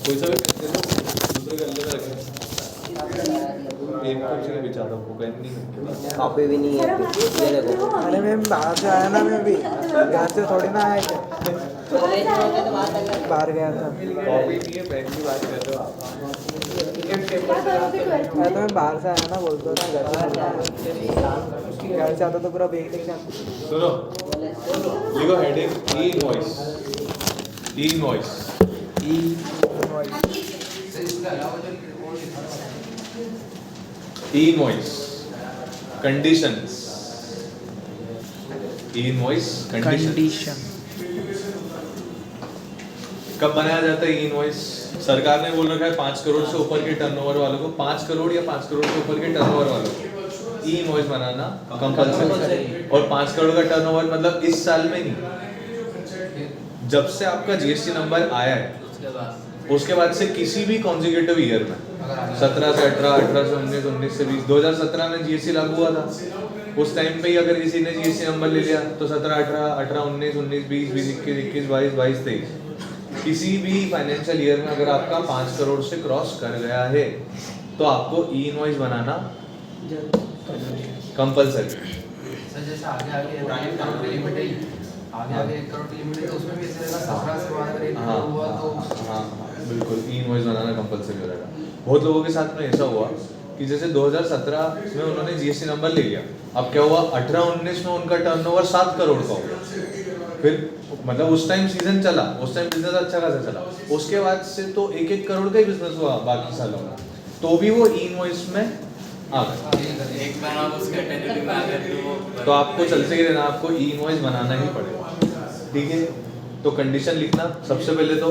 कोई सा भी पेन दे दो, दूसरे गले में रखें। एक कुछ नहीं बेचारा को पेन नहीं है, कॉपी भी नहीं है, ये देखो। अरे मैं बाहर से आया ना, मैं भी घर से थोड़ी ना आया क्या, बाहर गया था। कॉपी नहीं है, पेन की बात कर रहे हो आप। अरे तो मैं बाहर से आया ना, बोलता ना घर से आता तो पूरा बैग लेके आता। सुनो, लिखो हेडिंग ई इनवॉइस, ई इनवॉइस, ई इनवॉइस कंडीशंस, ई इनवॉइस कंडीशन। कब बनाया जाता है ई इनवॉइस? सरकार ने बोल रखा है 5 करोड़ से ऊपर के टर्नओवर वालों को, 5 करोड़ या 5 करोड़ से ऊपर के टर्नओवर वालों को ई इनवॉइस बनाना कंपल्सरी। और 5 करोड़ का टर्नओवर मतलब इस साल में नहीं, जब से आपका जीएसटी नंबर आया है उसके बाद से किसी भी कॉन्जिक्यूटिव ईयर में, 17 से 18, 18 से 19, 19 से 20, 2017 में जीएसटी लागू हुआ था, उस टाइम पे ही अगर किसी ने जीएसटी नंबर ले लिया तो 17, 18, 18, 19, 19, 20, 20, 21, 21, 22, 22, 23, किसी भी फाइनेंशियल ईयर में अगर आपका 5 करोड़ से क्रॉस कर गया है तो आपको ई इनवॉइस बनाना कंपल्सरी। सर जैसे आगे आगे 1 करोड़ की लिमिट है, आगे 1 करोड़ की लिमिट है तो उसमें भी ऐसे रहेगा 17 से बाद अगर 1 करोड़ हुआ तो हाँ बिल्कुल ई इनवॉइस बनाना कंपल्सरी हो जाएगा। बहुत लोगों के साथ में ऐसा हुआ कि जैसे 2017 में उन्होंने जीएसटी नंबर ले लिया, अब क्या हुआ 18-19 में उनका टर्नओवर 7 करोड़ का हो गया, फिर मतलब उस टाइम सीजन चला, उस टाइम बिजनेस अच्छा खासा चला, उसके बाद से तो 1-1 करोड़ का ही बिजनेस हुआ बाकी सालों में, तो भी वो ई इनवॉइस में आ गए। एक बार आप उसके टेंडेंट में आ गए तो आपको चलते ही रहना, आपको ई इनवॉइस बनाना ही पड़ेगा, ठीक है। तो कंडीशन लिखना सबसे पहले तो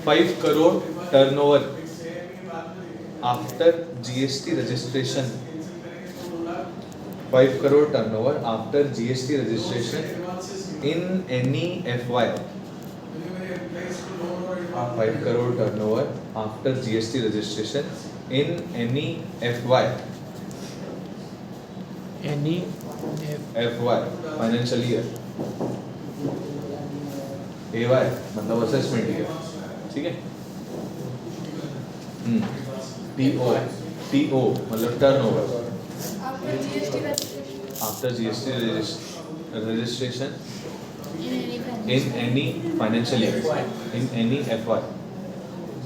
5 crore turnover after GST registration, 5 crore turnover after GST registration in any FY, 5 crore turnover after GST registration in any FY, FY financial year, AY मतलब असेसमेंट ईयर, ठीक है। TO मतलब turnover after GST registration in any financial year, in any FY,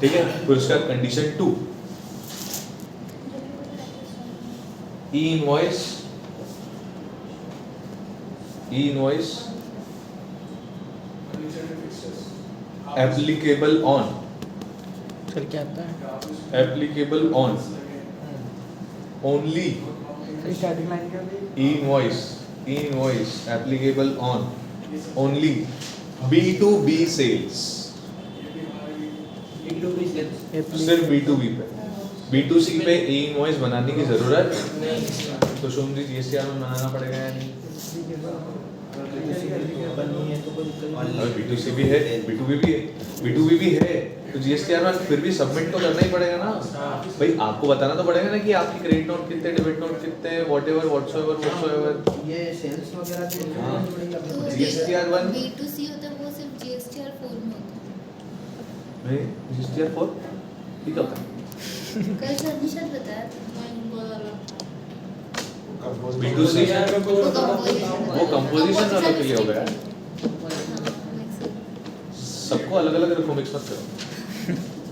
ठीक है। फिर उसका condition 2, e invoice applicable on, sir क्या आता है? Applicable on only, starting line क्या होती है? E invoice applicable on only B2B sales, सिर्फ B2B पे, B2C पे ई इनवॉइस बनाने की जरूरत नहीं। तो शुभम जी जीएसटीआर में बनाना पड़ेगा या नहीं? और B2C भी है, B2B भी है, B2B भी है, तो जीएसटीआर में फिर भी सबमिट तो करना ही पड़ेगा ना भाई। आपको बताना तो पड़ेगा ना कि आपकी क्रेडिट नोट कितने, डेबिट नोट कितने, व्हाटएवर व्हाटसोएवर ये सेल्स वगैरह के जीएसटीआर 1 B2C होता है वो सिर्फ GSTR 4 में होता नहीं, जीएसटीआर 4 ठीक होता है। है। कल सर निशाद बताया B2C वो कंपोजिशन वालों के लिए हो गया, सबको अलग अलग रखो, मिक्स मत करो,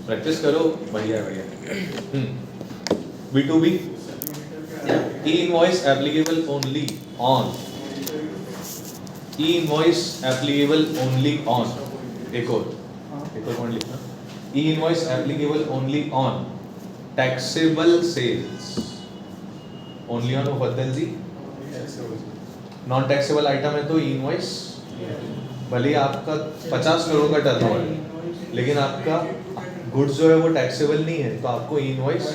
प्रैक्टिस करो, बढ़िया बढ़िया। B2B e invoice applicable only on, e invoice applicable only on, एक और पॉइंट लिखना, e invoice applicable only on taxable sales, only on बदल जी, नॉन टैक्सेबल आइटम है तो ई इनवॉइस, भले ही आपका 50 करोड़ का टर्नओवर है लेकिन आपका गुड्स जो है वो टैक्सेबल नहीं है तो आपको ई इनवॉइस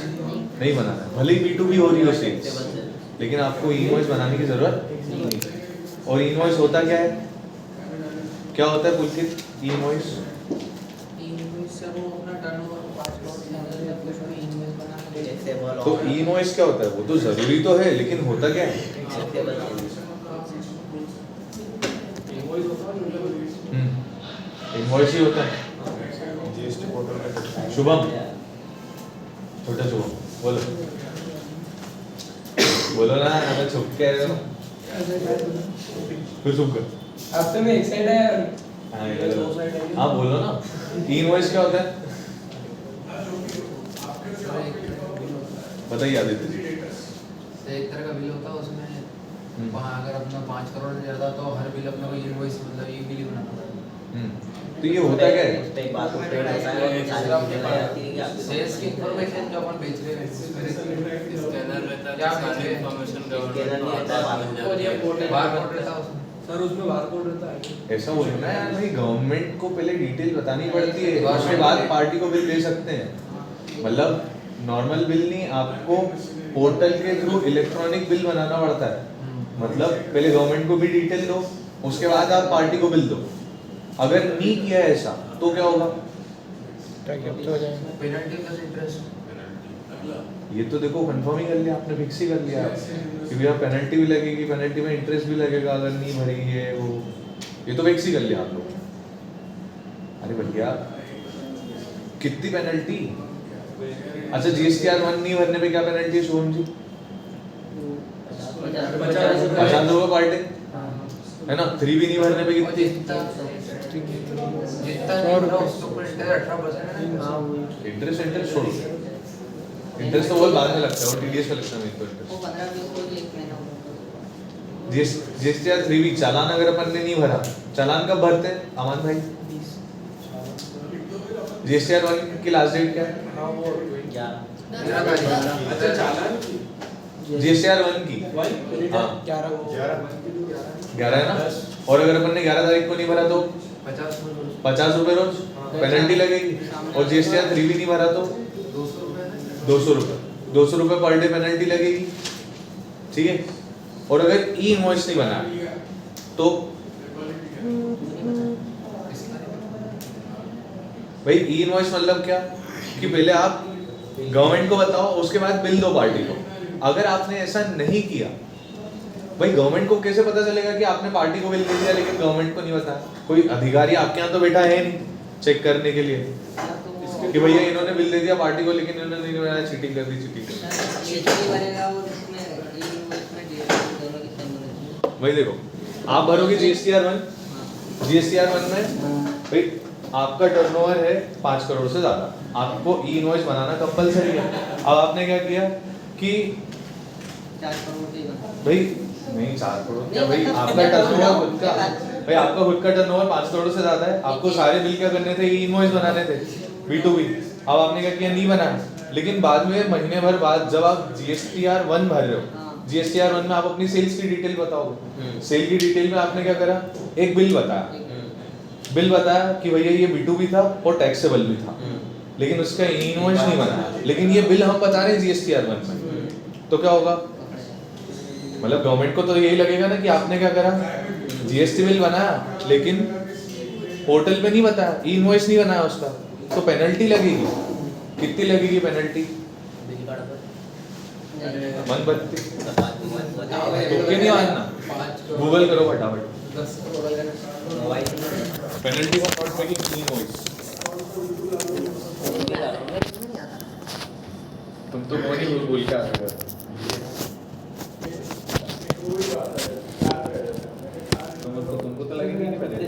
नहीं बनाना है, भले ही B2B हो रही हो सेल्स लेकिन आपको ई इनवॉइस बनाने की जरूरत नहीं। और ई इनवॉइस होता क्या है, क्या होता है पुलकित ई इनवॉइस? तो ई इनवॉइस क्या होता है? वो तो जरूरी तो है लेकिन होता क्या है? इनवॉइस ही होता है, जीएसटी पोर्टल में शुभम, छोटा शुभम, बोलो बोलो ना, हमें छुप के रहे हो, फिर छुप कर। अब तो मैं एक साइड है यार। हाँ बोलो ना, इनवॉइस क्या होता है बताइए आदित्य जी। एक तरह का बिल होता है उसमें वहाँ अगर अपना 5 करोड़ से ज़्यादा तो हर बिल अपने को इनवॉइस मतलब एक बिल ही बनाना पड़ता है। तो ये होता क्या है? सेल्स की इंफॉर्मेशन जो अपन बेच रहे हैं स्कैनर रहता है, क्या सारी बेच रहे हैं? इंफॉर्मेशन गवर्नमेंट बारकोड रहता है उसमें। सर उसमें बारकोड रहता है। ऐसा बोलो ना यार भाई, गवर्नमेंट को पहले डिटेल बतानी पड़ती है, उसके बाद पार्टी को बिल दे सकते हैं। मतलब नॉर्मल बिल नहीं, आपको पोर्टल के थ्रू इलेक्ट्रॉनिक बिल बनाना पड़ता है। मतलब पहले गवर्नमेंट को भी डिटेल दो, उसके बाद आप पार्टी को बिल दो। अगर नहीं किया ऐसा तो क्या होगा? Penalty plus interest. ये तो देखो कंफर्म ही कर लिया आपने, फिक्स ही कर लिया कि भैया पेनल्टी भी लगेगी, पेनल्टी में इंटरेस्ट भी लगेगा अगर नहीं भरी है वो, ये तो फिक्स ही कर लिया आप लोग। अरे भैया कितनी पेनल्टी? अच्छा जीएसटीआर 1 नहीं भरने पे क्या पेनल्टी है शुभम जी? 50 रुपये पर डे है ना। 3 भी नहीं भरने पे कितनी? इंटरेस्ट इंटरेस्ट छोड़ो, इंटरेस्ट तो बहुत बाद में लगता है, और टीडीएस पे लगता है मेरे को। जीएसटीआर 3 भी चालान अगर अपन ने नहीं भरा, चालान कब भरते हैं अमान भाई? जीएसटीआर 1 की लास्ट डेट क्या है? अच्छा चालान जीएसटीआर 1 की हाँ 11 है ना। और अगर अपन ने 11 तारीख को नहीं भरा तो 50 रुपए रोज पेनल्टी लगेगी। और जीएसटीआर 3 भी नहीं भरा तो 200 रुपए पर डे पेनल्टी लगेगी, ठीक है। और अगर ई इनवॉइस नहीं बना तो भाई ई इनवॉइस मतलब क्या कि पहले आप गवर्नमेंट को बताओ, उसके बाद बिल दो पार्टी को। अगर आपने ऐसा नहीं किया, भाई गवर्नमेंट को कैसे पता चलेगा कि आपने पार्टी को बिल दे दिया लेकिन गवर्नमेंट को नहीं बताया? कोई अधिकारी आपके यहाँ तो बैठा है नहीं चेक करने के लिए कि भैया इन्होंने बिल दे दिया पार्टी को लेकिन इन्होंने नहीं बनाया, चीटिंग कर दी, चीटिंग भाई देखो आप भरोगे जीएसटीआर 1 में भाई आपका टर्नओवर है 5 करोड़ से ज्यादा, आपको ई इनवॉइस बनाना कंपलसरी है। अब आपने क्या किया कि 4 करोड़ भाई नहीं 4 करोड़ क्या भाई, आपका टर्नओवर खुद का भाई, आपका खुद का टर्नओवर 5 करोड़ से ज्यादा है, आपको सारे बिल क्या करने थे? ई इनवॉइस बनाने थे, B2B। अब आपने क्या किया? नहीं बनाया, लेकिन बाद में महीने भर बाद जब आप जीएसटीआर 1 भर रहे हो, जीएसटीआर 1 में आप अपनी सेल्स की डिटेल बताओगे। सेल की डिटेल में आपने क्या करा? एक बिल बताया कि भैया ये B2B था और टैक्सेबल भी था, लेकिन उसका ई इनवॉइस नहीं बनाया, लेकिन ये बिल हम बता रहे हैं जीएसटीआर 1 में, तो क्या होगा? मतलब गवर्नमेंट को तो यही लगेगा ना कि आपने क्या करा? जीएसटी बिल बनाया लेकिन पोर्टल पे नहीं बताया, ई इनवॉइस नहीं बनाया उसका, तो पेनल्टी लगेगी। कितनी लगेगी पेनल्टी? 132। तुक्के नहीं मानना, गूगल करो फटाफट। Penalty for not making E invoice. तुम तो कोई नहीं बोल के आ रहे हो। तुमको तो लगेगा नहीं पेनल्टी।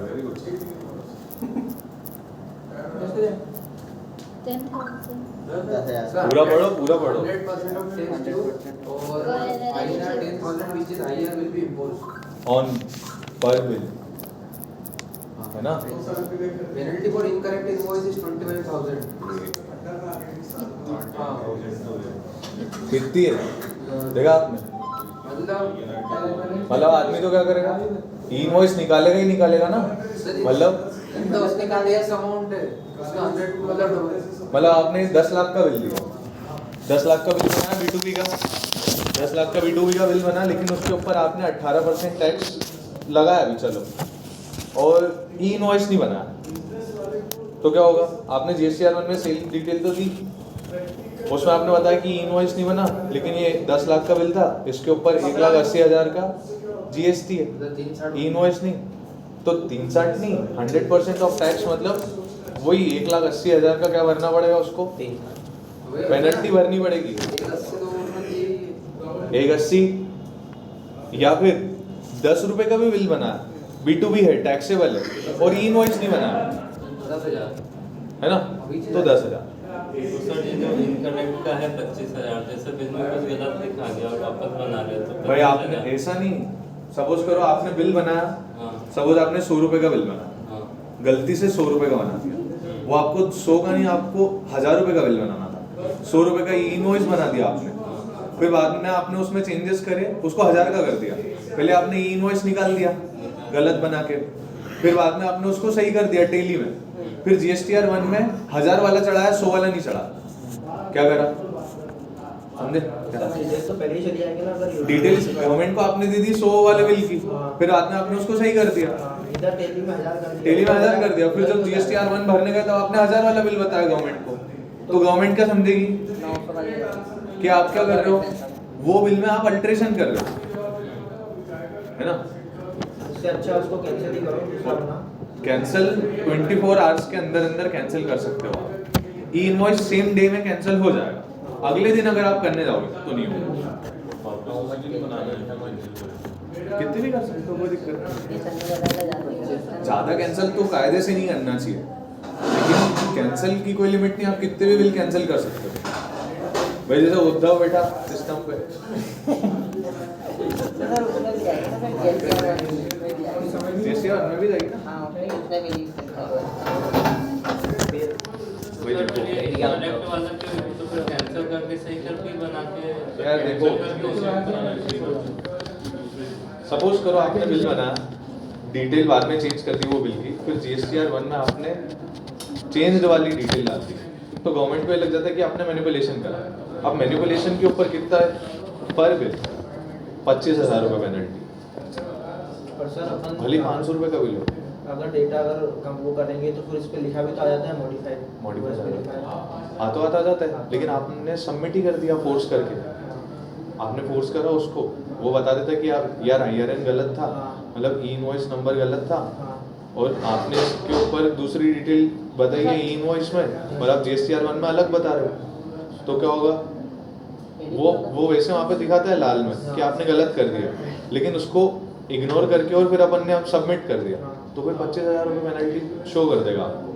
Very good. 10,000 पूरा पढ़ो 100% of tax due और INR 10,000 which is higher will be imposed on पर बिल, है ना। penalty for incorrect invoice is 25,000 कितनी है देखा आपने? मतलब आदमी तो क्या करेगा? इनवॉइस निकालेगा ही निकालेगा ना। मतलब तो उसने कहा यस अमाउंट है उसका 100 मतलब आपने 10 लाख का बिल दिया, 10 लाख का बिल बनाया B2B का, 10 लाख का B2B का बिल बना, लेकिन उसके ऊपर आपने 18% टैक्स लगाया भी चलो, और ई इनवॉइस नहीं बनाया, तो क्या होगा? आपने जीएसटीआर 1 में सेल डिटेल तो दी, उसमें आपने बताया कि इनवॉइस नहीं बना, लेकिन ये 10 लाख का बिल था, इसके ऊपर 1,80,000 का जीएसटी है, इनवॉइस नहीं, तो 360 नहीं 100% ऑफ टैक्स, मतलब वही 1,80,000 का क्या भरना पड़ेगा उसको, पेनल्टी भरनी पड़ेगी 1,80, या फिर 10 रुपए का भी बिल बना है, B2B है, टैक्सेबल है, और ई इनवॉइस नहीं बना है, 10,000 है ना, तो 10,000। तो सर ये जो इनकरेक्ट का है 25,000, जैसे बिल में कुछ गलत लिखा गया और वापस बना रहे तो भाई आपने ऐसा नहीं, सपोज करो आपने बिल बनाया, हाँ सपोज आपने 100 रुपए का बिल बनाया, हाँ गलती से 100 रुपए का बना दिया, वो आपको 100 का नहीं, आपको 1,000 रुपए का बिल बनाना था, 100 रुपए का ई इनवॉइस बना दिया आपने, फिर बाद में आपने उसमें चेंजेस करे, उसको 1,000 का कर दिया, पहले आपने ई इनवॉइस निकाल दिया गलत बना के, फिर बाद में आपने उसको सही कर दिया टेली में, फिर GSTR 1 में 1,000 वाला चढ़ाया, 100 वाला नहीं चढ़ा, क्या करा, समझे? तो पहले ही चली जाएंगे ना अगर डिटेल्स गवर्नमेंट को आपने दे दी 100 वाले बिल की, फिर बाद में आपने उसको सही कर दिया, इधर टेली में 1,000 कर दिया, टेली में 1,000 कर दिया, फिर जब GSTR 1 भरने गए तब आपने 1,000 वाला बिल बताया गवर्नमेंट को, तो गवर्नमेंट क्या समझेगी 900 वाली कि आप क्या कर रहे हो, वो बिल में आप अल्टरेशन कर रहे हो, है ना? इससे अच्छा उसको कैंसिल ही करो, दूसरा बना। कैंसिल 24 आवर्स के अंदर अंदर कैंसिल कर सकते हो आप, ई इनवॉइस सेम डे में कैंसिल हो जाएगा, अगले दिन अगर आप करने जाओगे तो नहीं होगा, कितने भी कर सकते हो, कोई दिक्कत नहीं। ज्यादा कैंसिल तो कायदे से नहीं करना चाहिए, लेकिन कैंसिल की कोई लिमिट नहीं, आप कितने भी बिल कैंसिल कर सकते हो। भाई जैसे उद्धव बैठा सिस्टम पे, सर उसमें भी आएगा ना फिर GSTR में भी जाएगी ना, हाँ उसमें भी नहीं वही देखो इनकरेक्ट वाला के तो फिर कैंसिल करके सही करके बना के यार देखो, सपोज करो आपने बिल बनाया, डिटेल बाद में चेंज कर दी वो बिल की, फिर GSTR 1 में आपने चेंज्ड वाली डिटेल डाल दी, तो गवर्नमेंट को ये लग जाता है कि आपने मैनिपुलेशन करा। अब मैनिपुलेशन के ऊपर कितना है पर बिल, 25,000 रुपये पेनल्टी, पर सर अपन भले 500 रुपये का बिल हो, अगर डेटा अगर कम वो करेंगे तो फिर इस पे लिखा भी तो आ जाता है मॉडिफाइड हाथों हाथ आ जाता है, लेकिन आपने सबमिट ही कर दिया फोर्स करके, आपने फोर्स करा उसको, वो बता देता है कि आप यार IRN गलत था, मतलब ई इनवॉइस नंबर गलत था, और आपने इसके ऊपर दूसरी डिटेल बताई है ई इनवॉइस में, और आप GSTR 1 में अलग बता रहे हो, तो क्या होगा, वो वैसे वहाँ पे दिखाता है लाल में कि आपने गलत कर दिया, लेकिन उसको इग्नोर करके और फिर अपन ने आप सबमिट कर दिया, तो फिर 25,000 रुपये पेनल्टी शो कर देगा आपको।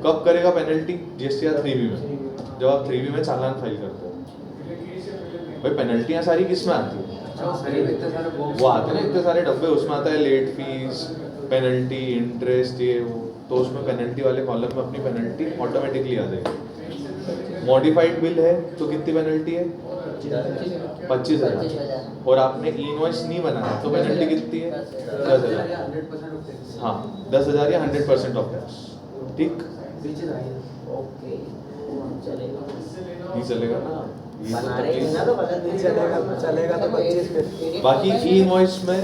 कब करेगा पेनल्टी, GSTR 3B में, जब आप 3B में चालान फाइल करते हो। भाई पेनल्टियाँ सारी किस में आती है, वो आते हैं ना इतने सारे डब्बे, उसमें आता है लेट फीस, पेनल्टी, इंटरेस्ट, ये वो, तो उसमें पेनल्टी वाले कॉलम में अपनी पेनल्टी ऑटोमेटिकली आ जाएगी। मॉडिफाइड बिल है तो कितनी पेनल्टी है, 25,000, और आपने ई इनवॉइस नहीं बनाया तो पेनल्टी कितनी है, 10,000, हाँ 10,000 या 100% ऑफ टैक्स, ठीक, ओके चलेगा, नहीं चलेगा ना, बना रहे हैं ना तो पता नहीं चलेगा तो 25 पे। बाकी ई इनवॉइस में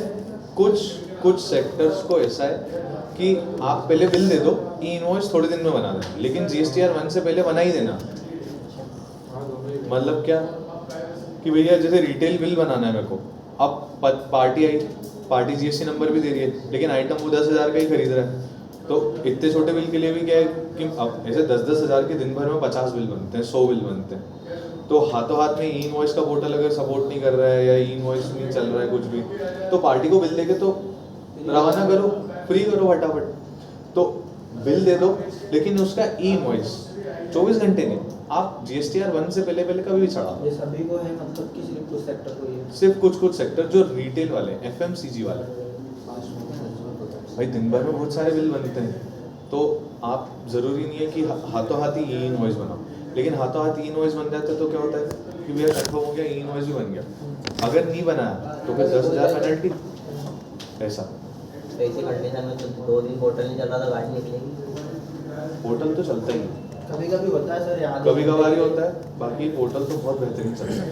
कुछ सेक्टर्स को ऐसा है कि आप पहले बिल दे दो, ई इनवॉइस थोड़े दिन में बना दें, लेकिन GSTR 1 से पहले बना ही देना। मतलब क्या कि भैया जैसे रिटेल बिल बनाना है मेरे को, अब पार्टी आई, पार्टी GST नंबर भी दे रही है, लेकिन आइटम वो 10,000 का ही खरीद रहा है, तो इतने छोटे बिल के लिए भी क्या है कि अब ऐसे 10-10 हज़ार के दिन भर में 50 बिल बनते हैं, 100 बिल बनते हैं, तो हाथों हाथ में ई इनवॉइस का पोर्टल अगर सपोर्ट नहीं कर रहा है या ई इनवॉइस नहीं चल रहा है कुछ भी, तो पार्टी को बिल देके तो रवाना करो, फ्री करो फटाफट, तो बिल दे दो, लेकिन उसका ई इनवॉइस 24 घंटे नहीं, आप GSTR 1 से पहले कभी भी चढ़ा दो। ये सभी को है, मतलब कि सिर्फ कुछ सेक्टर को ही है, सिर्फ कुछ सेक्टर जो रिटेल वाले, FMCG वाले, भाई दिन भर में बहुत सारे बिल बनते हैं, तो आप ज़रूरी नहीं है कि हाथों हाथ ही ई इनवॉइस बनाओ, लेकिन हाथों हाथ ई इनवॉइस बन जाते तो क्या होता है कि भैया कंफर्म हो गया, ई इनवॉइस भी बन गया, अगर नहीं बनाया तो फिर 10,000 पेनल्टी, ऐसा। ऐसे कंडीशन में तो 2 दिन पोर्टल नहीं चल रहा था, गाड़ी निकलेगी, पोर्टल तो चलता ही है, कभी कभी होता है सर, याद कभी कभार ही होता है, बाकी पोर्टल तो बहुत बेहतरीन चलता है।